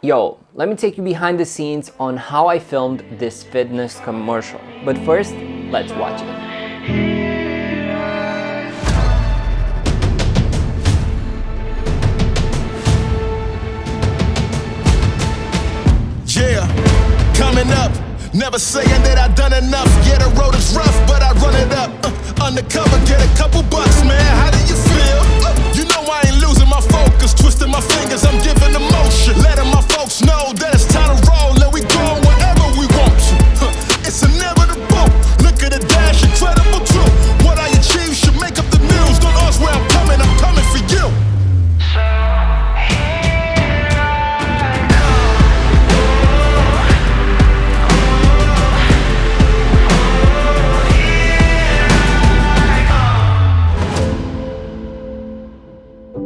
Yo, let me take you behind the scenes on how I filmed this fitness commercial. But first, let's watch it. Yeah, coming up, never saying that I done enough. Yeah, the road is rough, but I run it up. Undercover, get a couple bucks, man. How do you feel? You know I ain't losing my focus, twisting my fingers, I'm giving emotion, letting my folks know that it's time to roll and we going wherever we want to. It's inevitable. Look at the dash, incredible too. What I achieve should make up the news. Don't ask where I'm coming for you.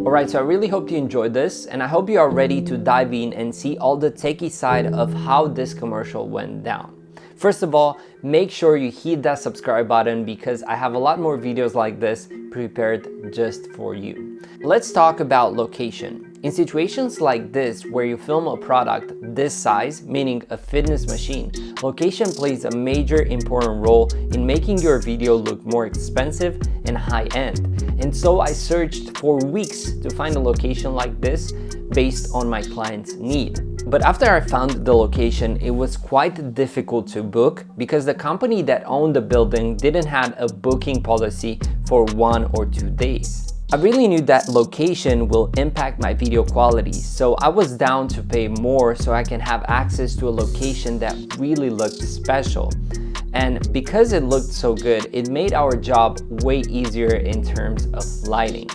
Alright, so I really hope you enjoyed this, and I hope you are ready to dive in and see all the techie side of how this commercial went down. First of all, make sure you hit that subscribe button because I have a lot more videos like this prepared just for you. Let's talk about location. In situations like this, where you film a product this size, meaning a fitness machine, location plays a major important role in making your video look more expensive and high-end. And so I searched for weeks to find a location like this based on my client's need. But after I found the location, it was quite difficult to book because the company that owned the building didn't have a booking policy for 1 or 2 days. I really knew that location will impact my video quality, so I was down to pay more so I can have access to a location that really looked special. And because it looked so good, it made our job way easier in terms of lighting.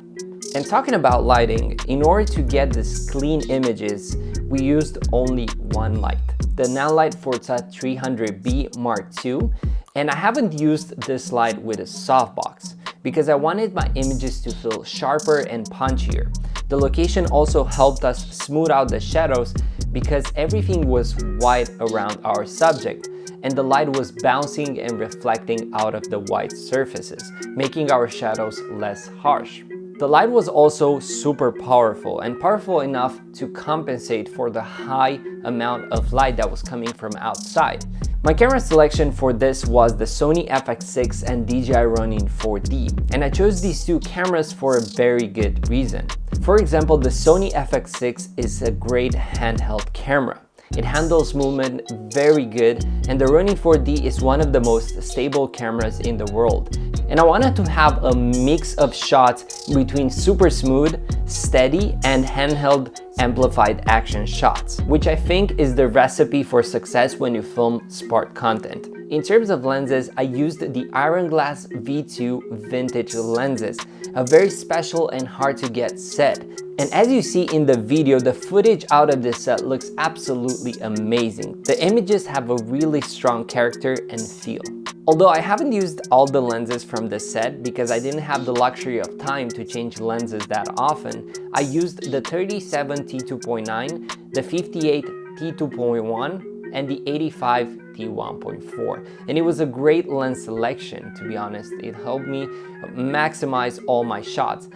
And talking about lighting, in order to get these clean images, we used only one light, the Nanlite Forza 300B Mark II, and I haven't used this light with a softbox because I wanted my images to feel sharper and punchier. The location also helped us smooth out the shadows because everything was white around our subject, and the light was bouncing and reflecting out of the white surfaces, making our shadows less harsh. The light was also super powerful, and powerful enough to compensate for the high amount of light that was coming from outside. My camera selection for this was the Sony FX6 and DJI Ronin 4D, and I chose these two cameras for a very good reason. For example, the Sony FX6 is a great handheld camera. It handles movement very good, and the Ronin 4D is one of the most stable cameras in the world. And I wanted to have a mix of shots between super smooth, steady, and handheld amplified action shots, which I think is the recipe for success when you film sport content. In terms of lenses, I used the Ironglass V2 vintage lenses, a very special and hard to get set. And as you see in the video, the footage out of this set looks absolutely amazing. The images have a really strong character and feel. Although I haven't used all the lenses from this set because I didn't have the luxury of time to change lenses that often, I used the 37 T2.9, the 58 T2.1, and the 85 T1.4. And it was a great lens selection, to be honest. It helped me maximize all my shots.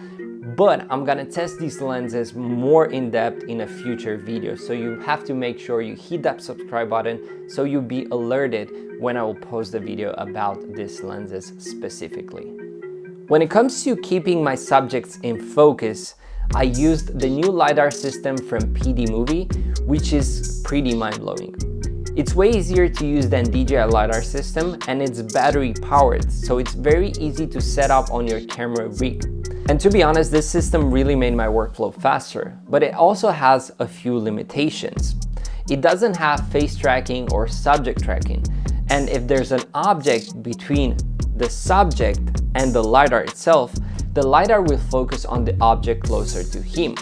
But I'm gonna test these lenses more in depth in a future video, so you have to make sure you hit that subscribe button so you'll be alerted when I will post a video about these lenses specifically. When it comes to keeping my subjects in focus, I used the new LiDAR system from PD Movie, which is pretty mind-blowing. It's way easier to use than DJI LiDAR system, and it's battery powered, so it's very easy to set up on your camera rig. And to be honest, this system really made my workflow faster, but it also has a few limitations. It doesn't have face tracking or subject tracking, and if there's an object between the subject and the LiDAR itself, the LiDAR will focus on the object closer to him.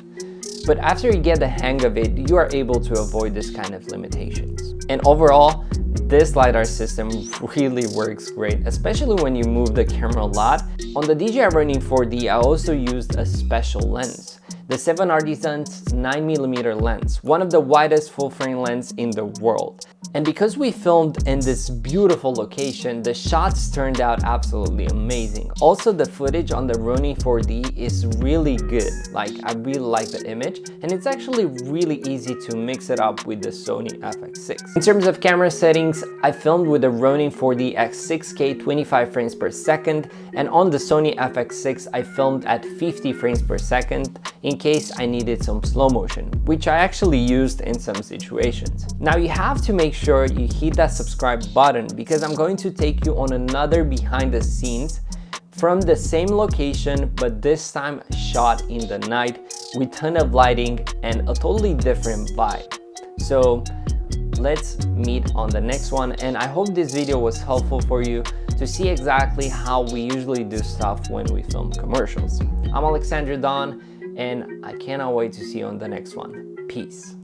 But after you get the hang of it, you are able to avoid this kind of limitations. And overall, this LiDAR system really works great, especially when you move the camera a lot. On the DJI Ronin 4D, I also used a special lens. the 7artisans 9mm lens, one of the widest full frame lens in the world. And because we filmed in this beautiful location, the shots turned out absolutely amazing. Also, the footage on the Ronin 4D is really good. Like, I really like the image, and it's actually really easy to mix it up with the Sony FX6. In terms of camera settings, I filmed with the Ronin 4D at 6K 25 frames per second, and on the Sony FX6 I filmed at 50 frames per second in case I needed some slow motion, which I actually used in some situations. Now you have to make sure you hit that subscribe button because I'm going to take you on another behind the scenes from the same location, but this time shot in the night with ton of lighting and a totally different vibe. So let's meet on the next one, and I hope this video was helpful for you to see exactly how we usually do stuff when we film commercials. I'm Alexander Don, and I cannot wait to see you on the next one. Peace.